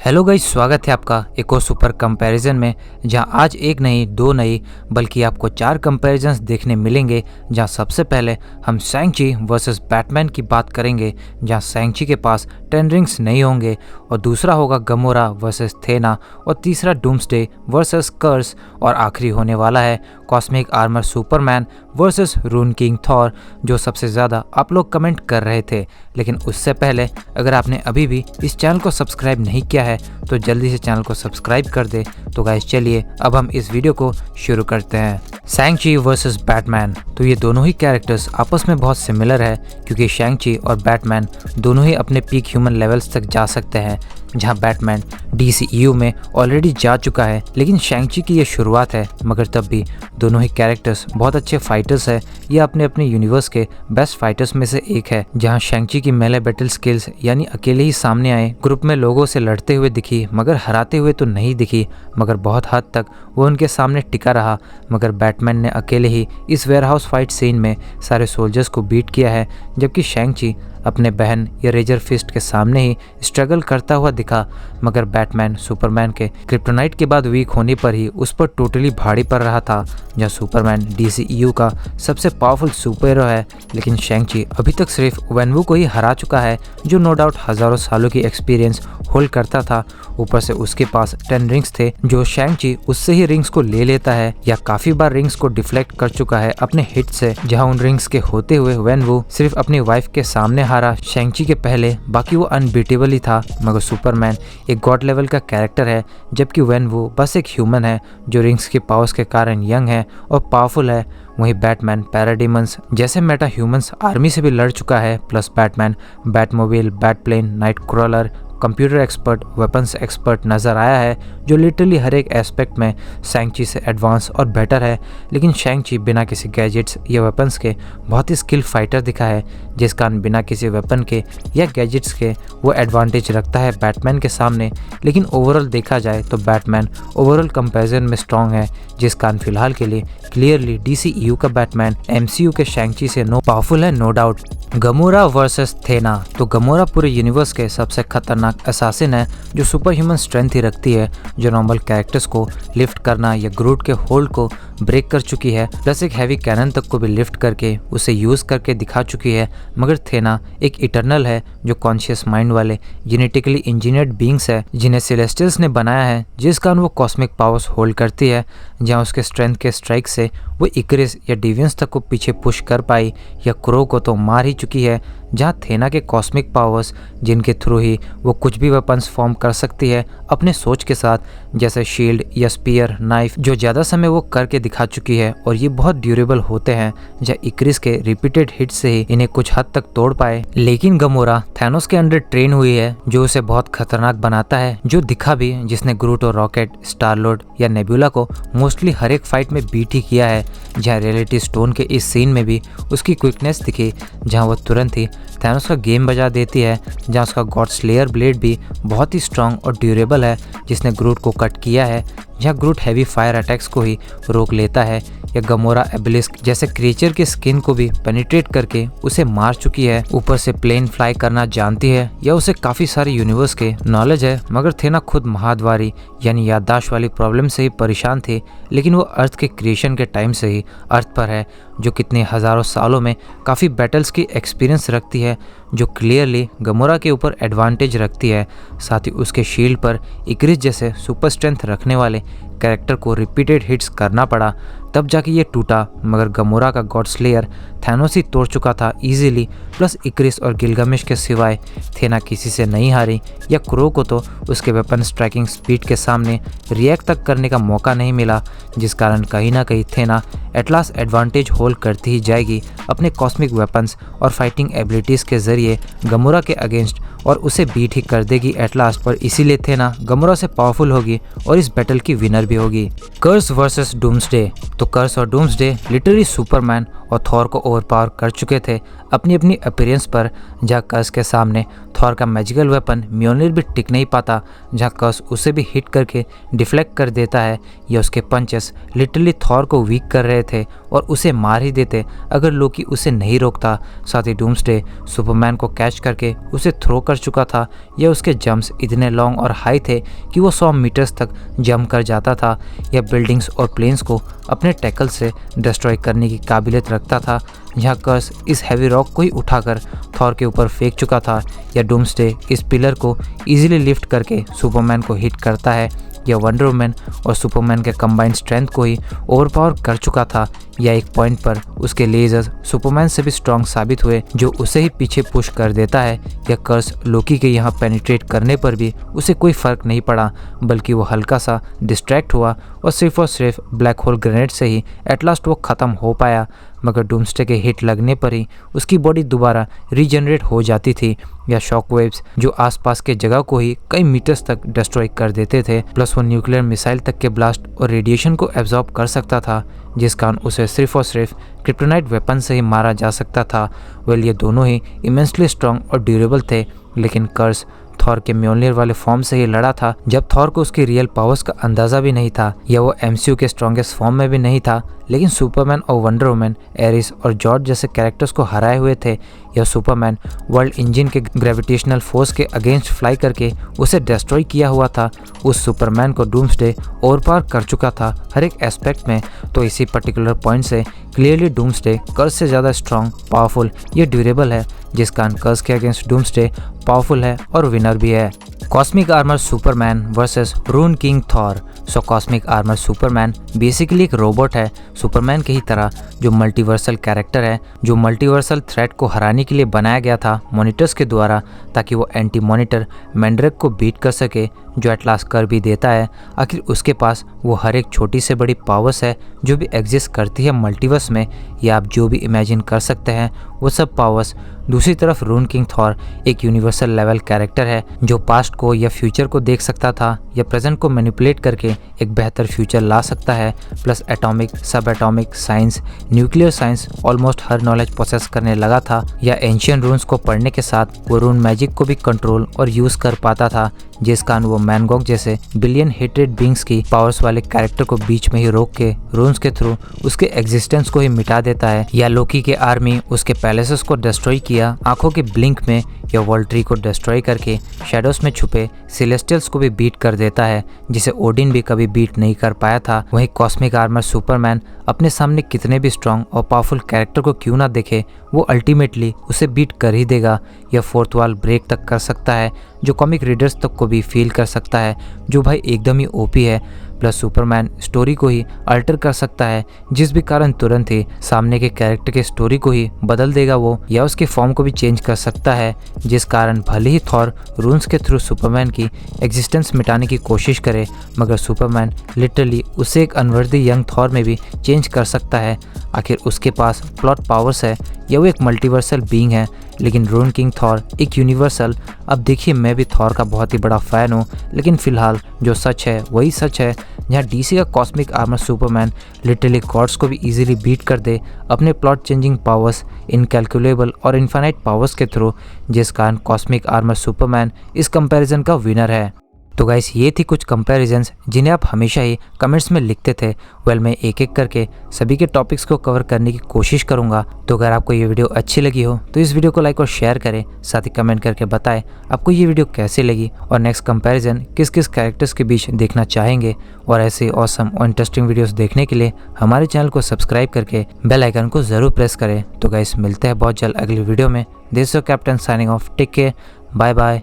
Hello guys, स्वागत है आपका एक और सुपर कंपैरिजन में, जहां आज एक नहीं दो नहीं बल्कि आपको 4 कंपैरिजन्स देखने मिलेंगे। जहां सबसे पहले हम शैंग-ची वर्सेस बैटमैन की बात करेंगे, जहां शैंग-ची के पास 10 रिंग्स नहीं होंगे, और दूसरा होगा गमोरा वर्सेस थेना, और तीसरा डूम्सडे वर्सेस कर्स, और आखिरी होने वाला है cosmic armour Superman versus rune king Thor, जो सबसे ज़्यादा आप लोग कमेंट कर रहे थे। लेकिन उससे पहले अगर आपने अभी भी इस चैनल को सब्सक्राइब नहीं किया है तो जल्दी से चैनल को सब्सक्राइब कर दे। तो गाइस चलिए अब हम इस वीडियो को शुरू करते हैं। शैंग-ची वर्सेस बैटमैन, तो ये दोनों ही कैरेक्टर्स आपस में बहुत सिमिलर है, क्योंकि शैंग-ची और बैटमैन दोनों ही अपने पीक ह्यूमन लेवल्स तक जा सकते हैं। जहां बैटमैन DCEU में ऑलरेडी जा चुका है, लेकिन शैंग-ची की ये शुरुआत है, मगर तब भी दोनों ही कैरेक्टर्स बहुत अच्छे फाइटर्स है। ये अपने अपने यूनिवर्स के बेस्ट फाइटर्स में से एक है। जहां शैंग-ची की मेले बैटल स्किल्स यानी अकेले ही सामने आए, ग्रुप में लोगों से लड़ते हुए दिखी, मगर हराते हुए तो नहीं दिखी, मगर बहुत हद तक वो उनके सामने टिका रहा। मगर बैटमैन ने अकेले ही इस वेयरहाउस फाइट सीन में सारे सोल्जर्स को बीट किया है, जबकि शैंग-ची अपने बहन या रेजर फिस्ट के सामने ही स्ट्रगल करता हुआ दिखा। मगर बैटमैन सुपरमैन के क्रिप्टोनाइट के बाद वीक होने पर ही उस पर टोटली भारी पड़ रहा था। जहाँ सुपरमैन DCEU का सबसे पावरफुल सुपर हीरो है, लेकिन शैंग-ची अभी तक सिर्फ वेनवू को ही हरा चुका है, जो नो डाउट हजारों सालों की एक्सपीरियंस होल्ड करता था। ऊपर से उसके पास 10 रिंग्स थे, जो शैंग-ची उससे ही रिंग्स को ले लेता है, या काफी बार रिंग्स को डिफ्लेक्ट कर चुका है अपने हिट से। जहाँ उन रिंग्स के होते हुए वेनवू सिर्फ अपनी वाइफ के सामने हारा शैंग-ची के पहले, बाकी वो अनबीटेबल ही था। मगर सुपरमैन एक गॉड लेवल का कैरेक्टर है, जबकि वेनवू बस एक ह्यूमन है जो रिंग्स के पावर्स के कारण यंग है और पावरफुल है। वहीं बैटमैन पैराडीमंस जैसे मेटा ह्यूमंस आर्मी से भी लड़ चुका है, plus Batman Batmobile, Batplane, night crawler, computer expert, weapons expert नज़र आया है, जो लिटरली हर एक एस्पेक्ट में शैंग-ची से एडवांस और बेटर है। लेकिन शैंग-ची बिना किसी गैजेट्स या वेपन्स के बहुत ही स्किल फाइटर दिखा है, जिस कारण बिना किसी वेपन के या गैजेट्स के वो एडवांटेज रखता है बैटमैन के सामने। लेकिन ओवरऑल देखा जाए तो बैटमैन ओवरऑल कंपैरिजन में स्ट्रॉन्ग है, जिस कारण फिलहाल के लिए क्लियरली DCEU का बैटमैन MCU के शैंग-ची से पावरफुल है, नो डाउट। गमोरा वर्सेस थेना, तो गमोरा पूरे यूनिवर्स के सबसे खतरनाक असासिन है, जो सुपर ह्यूमन स्ट्रेंथ ही रखती है, जो नॉर्मल कैरेक्टर्स को लिफ्ट करना या ग्रूट के होल्ड को ब्रेक कर चुकी है, प्लस एक हैवी कैनन तक को भी लिफ्ट करके उसे यूज करके दिखा चुकी है। मगर थेना एक इटर्नल है, जो कॉन्शियस माइंड वाले जेनेटिकली इंजीनियर्ड बींग्स है, जिन्हें सेलेस्टियल्स ने बनाया है, जिस कारण वो कॉस्मिक पावर्स होल्ड करती है। जहाँ उसके स्ट्रेंथ के स्ट्राइक से वो इक्रिस या डिवियंस तक को पीछे पुश कर पाई, या क्रो को तो मार ही चुकी है। जहाँ थेना के कॉस्मिक पावर्स, जिनके थ्रू ही वो कुछ भी वेपन्स फॉर्म कर सकती है अपने सोच के साथ, जैसे शील्ड या स्पीयर, नाइफ, जो ज़्यादा समय वो करके दिखा चुकी है, और ये बहुत ड्यूरेबल होते हैं। जहाँ इक्रिस के रिपीटेड हिट से ही इन्हें कुछ हद तक तोड़ पाए। लेकिन गमोरा थैनोस के अंडर ट्रेन हुई है, जो उसे बहुत खतरनाक बनाता है, जो दिखा भी, जिसने ग्रूट और रॉकेट, स्टार लॉर्ड या नेबुला को मोस्टली हर एक फाइट में बीट ही किया है। जहाँ रियलिटी स्टोन के इस सीन में भी उसकी क्विकनेस दिखी, जहाँ वो तुरंत ही थैनोस का गेम बजा देती है। जहाँ उसका गॉड स्लेयर ब्लेड भी बहुत ही स्ट्रॉन्ग और ड्यूरेबल है, जिसने ग्रूट को कट किया है। जहाँ ग्रूट हैवी फायर अटैक्स को ही रोक लेता है, या गमोरा एबलिस्क जैसे क्रिएचर के स्किन को भी पेनिट्रेट करके उसे मार चुकी है। ऊपर से प्लेन फ्लाई करना जानती है, या उसे काफी सारे यूनिवर्स के नॉलेज है। मगर थेना खुद महाद्वारी यानी याददाश्त वाली प्रॉब्लम से ही परेशान थी, लेकिन वो अर्थ के क्रिएशन के टाइम से ही अर्थ पर है, जो कितने हजारों सालों में काफ़ी बैटल्स की एक्सपीरियंस रखती है, जो क्लियरली गमोरा के ऊपर एडवांटेज रखती है। साथ ही उसके शील्ड पर इक्रिस जैसे सुपर स्ट्रेंथ रखने वाले कैरेक्टर को रिपीटेड हिट्स करना पड़ा, तब जाके ये टूटा। मगर गमोरा का गॉड स्लेयर थैनोस ही तोड़ चुका था इजीली, प्लस इक्रिस और गिलगामेश के सिवाय थेना किसी से नहीं हारी, या क्रो को तो उसके वेपन स्ट्राइकिंग स्पीड के सामने रिएक्ट तक करने का मौका नहीं मिला, जिस कारण कहीं ना कहीं थेना एट लास्ट एडवांटेज होल्ड करती ही जाएगी अपने कॉस्मिक वेपन्स और फाइटिंग एबिलिटीज़ के जरिए गमोरा के अगेंस्ट, और उसे बीट ही कर देगी एट लास्ट। पर इसीलिए थेना गमोरा से पावरफुल होगी और इस बैटल की विनर विनर भी होगी। कर्स वर्सेस डूम्सडे। तो कर्स और डूम्सडे लिटरली सुपरमैन और थॉर को ओवरपावर कर चुके थे अपनी अपनी अपीयरेंस पर, जहाँ कर्स के सामने थॉर का मैजिकल वेपन म्योलनिर भी टिक नहीं पाता, जहाँ कर्स उसे भी हिट करके डिफ्लेक्ट कर देता है या उसके पंचेस लिटरली थॉर को वीक कर रहे थे और उसे मार ही देते अगर लोकी उसे नहीं रोकता। साथ ही डूम्सडे सुपरमैन को कैच करके उसे थ्रो कर चुका था या उसके जंप्स इतने लॉन्ग और हाई थे कि वो 100 मीटर्स तक जंप कर जाता था या बिल्डिंग्स और प्लेन्स को अपने टैकल से डिस्ट्रॉय करने की काबिलियत रखता था, जहाँ कर्स इस हैवी रॉक को ही उठाकर थॉर के ऊपर फेंक चुका था या डूम्सडे इस पिलर को इजीली लिफ्ट करके सुपरमैन को हिट करता है या वंडर वुमन और सुपरमैन के कंबाइंड स्ट्रेंथ को ही ओवरपावर कर चुका था या एक पॉइंट पर उसके लेजर्स सुपरमैन से भी स्ट्रॉन्ग साबित हुए जो उसे ही पीछे पुश कर देता है या कर्स लोकी के यहाँ पेनिट्रेट करने पर भी उसे कोई फर्क नहीं पड़ा, बल्कि वो हल्का सा डिस्ट्रैक्ट हुआ और सिर्फ ब्लैक होल ग्रेनेड से ही एट लास्ट वो ख़त्म हो पाया। मगर डूम्सडे के हिट लगने पर ही उसकी बॉडी दोबारा रीजनरेट हो जाती थी या शॉक वेव्स जो आसपास के जगह को ही कई मीटर्स तक डिस्ट्रॉय कर देते थे, प्लस वो न्यूक्लियर मिसाइल तक के ब्लास्ट और रेडिएशन को एब्जॉर्ब कर सकता था, जिस कारण उसे सिर्फ और सिर्फ क्रिप्टोनाइट वेपन से ही मारा जा सकता था। वेल, ये दोनों ही इमेंसली स्ट्रॉन्ग और ड्यूरेबल थे, लेकिन कर्स थॉर के म्योलनिर वाले फॉर्म से ही लड़ा था जब थॉर को उसकी रियल पावर्स का अंदाजा भी नहीं था या वो एमसीयू के स्ट्रॉन्गेस्ट फॉर्म में भी नहीं था। लेकिन सुपरमैन और वंडर वुमन, एरिस और जॉर्ज जैसे कैरेक्टर्स को हराए हुए थे या सुपरमैन वर्ल्ड इंजन के ग्रेविटेशनल फोर्स के अगेंस्ट फ्लाई करके उसे डिस्ट्रॉय किया हुआ था। उस सुपरमैन को डूम्सडे ओवरपावर कर चुका था हर एक एस्पेक्ट में। तो इसी पर्टिकुलर पॉइंट से क्लियरली डूम्सडे कर्स से ज़्यादा स्ट्रॉन्ग, पावरफुल या ड्यूरेबल है, जिस कारण कर्स के अगेंस्ट डूम्सडे पावरफुल है और विनर भी है। Cosmic armour Superman versus rune king Thor. So cosmic armour Superman basically एक रोबोट है सुपरमैन की ही तरह, जो मल्टीवर्सल कैरेक्टर है, जो मल्टीवर्सल थ्रेट को हराने के लिए बनाया गया था मॉनिटर्स के द्वारा, ताकि वो एंटी मॉनिटर मैंड्रेक को बीट कर सके, जो एट लास्ट कर भी देता है। आखिर उसके पास वो हर एक छोटी से बड़ी पावर्स है जो भी एग्जिस्ट करती है मल्टीवर्स में, या आप जो भी इमेजिन कर सकते हैं वो सब पावर्स। दूसरी तरफ रून किंग थॉर एक यूनिवर्सल लेवल कैरेक्टर है जो पास्ट को या फ्यूचर को देख सकता था या प्रेजेंट को मैनिपुलेट करके एक बेहतर फ्यूचर ला सकता है, प्लस एटॉमिक, सब atomic science, nuclear science almost हर नॉलेज प्रोसेस करने लगा था या एंशियंट रून्स को पढ़ने के साथ वो रून मैजिक को भी कंट्रोल और यूज कर पाता था, जिस कारण वो मैनगॉग जैसे बिलियन हेटेड बींग्स की पावर्स वाले कैरेक्टर को बीच में ही रोक के रून्स के थ्रू उसके एग्जिस्टेंस को ही मिटा देता है। या लोकी के आर्मी उसके पैलेसेस को डिस्ट्रॉय किया आंखों के ब्लिंक में, या वर्ल्ड ट्री को डिस्ट्रॉय करके शैडोज में छुपे सेलेस्टियल्स को भी बीट कर देता है, जिसे ओडिन भी कभी बीट नहीं कर पाया था। वहीं कॉस्मिक आर्मर सुपरमैन अपने सामने कितने भी स्ट्रॉन्ग और पावरफुल कैरेक्टर को क्यों ना देखे, वो अल्टीमेटली उसे बीट कर ही देगा या फोर्थ वॉल ब्रेक तक कर सकता है, जो कॉमिक रीडर्स तक को भी फील कर सकता है, जो भाई एकदम ही ओपी है। प्लस सुपरमैन स्टोरी को ही अल्टर कर सकता है, जिस भी कारण तुरंत ही सामने के कैरेक्टर के स्टोरी को ही बदल देगा वो, या उसके फॉर्म को भी चेंज कर सकता है, जिस कारण भले ही थॉर रून्स के थ्रू सुपरमैन की एग्जिस्टेंस मिटाने की कोशिश करे, मगर सुपरमैन लिटरली उसे एक अनवर्दी यंग थॉर में भी चेंज कर सकता है। आखिर उसके पास प्लॉट पावर्स है या वो एक मल्टीवर्सल बीइंग है, लेकिन रून किंग थॉर एक यूनिवर्सल। अब देखिए, मैं भी थॉर का बहुत ही बड़ा फ़ैन हूँ, लेकिन फिलहाल जो सच है वही सच है, जहाँ डीसी का cosmic armour Superman literally gods को भी इजीली बीट कर दे अपने प्लॉट चेंजिंग पावर्स, इनकैलकुलेबल और इन्फाइनाइट पावर्स के थ्रू, जिस कारण कॉस्मिक आर्मर सुपरमैन इस कंपैरिजन का विनर है। तो गाइस, ये थी कुछ कंपैरिजंस जिन्हें आप हमेशा ही कमेंट्स में लिखते थे। वेल, मैं एक एक करके सभी के टॉपिक्स को कवर करने की कोशिश करूंगा। तो अगर आपको ये वीडियो अच्छी लगी हो तो इस वीडियो को लाइक और शेयर करें, साथ ही कमेंट करके बताएं आपको ये वीडियो कैसे लगी और नेक्स्ट कंपैरिजन किस किस कैरेक्टर्स के बीच देखना चाहेंगे। और ऐसे ऑसम और इंटरेस्टिंग वीडियोस देखने के लिए हमारे चैनल को सब्सक्राइब करके बेल आइकन को ज़रूर प्रेस करें। तो गाइस, मिलते हैं बहुत जल्द अगली वीडियो में। This is your captain signing off. Take care, bye bye.